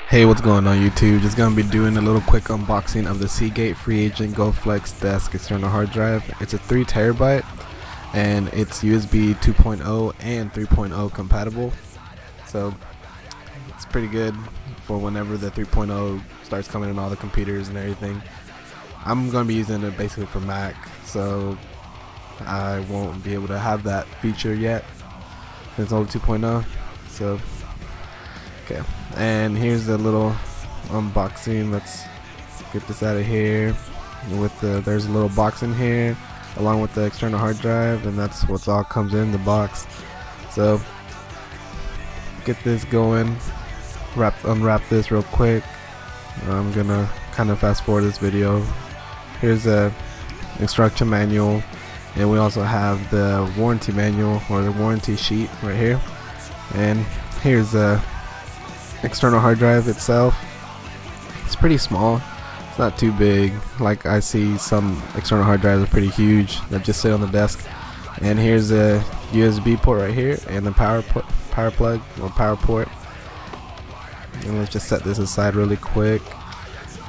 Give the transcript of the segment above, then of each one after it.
Hey, what's going on YouTube? Just gonna be doing a little quick unboxing of the Seagate FreeAgent GoFlex Desk external hard drive. It's a 3 terabyte and it's USB 2.0 and 3.0 compatible, so it's pretty good for whenever the 3.0 starts coming in all the computers and everything. I'm gonna be using it basically for Mac, so I won't be able to have that feature yet. It's only 2.0, so okay. And here's the little unboxing. Let's get this out of here. There's a little box in here along with the external hard drive, and that's what's all comes in the box. So get this going. Unwrap this real quick. I'm gonna kind of fast forward this video. Here's a instruction manual, and we also have the warranty manual or the warranty sheet right here. And here's a external hard drive itself. It's pretty small, it's not too big. Like I see some external hard drives are pretty huge that just sit on the desk. And here's a USB port right here and the power plug or power port. And let's just set this aside really quick.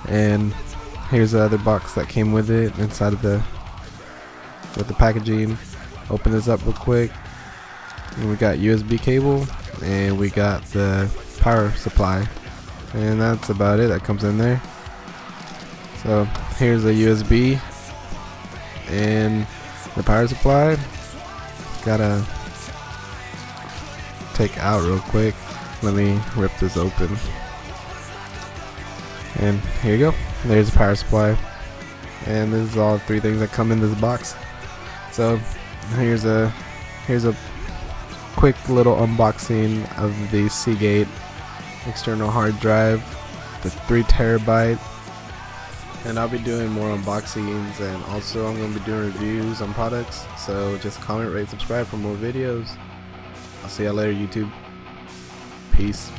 And here's the other box that came with it inside of the packaging. Open this up real quick, and we got USB cable and we got the power supply, and that's about it that comes in there. So here's a USB and the power supply. Gotta take out real quick. Let me rip this open, and here you go. There's the power supply, and this is all 3 things that come in this box. So here's a quick little unboxing of the Seagate external hard drive, the 3 terabyte. And I'll be doing more unboxings, and also I'm going to be doing reviews on products, so just comment, rate, subscribe for more videos. I'll see y'all later, YouTube. Peace.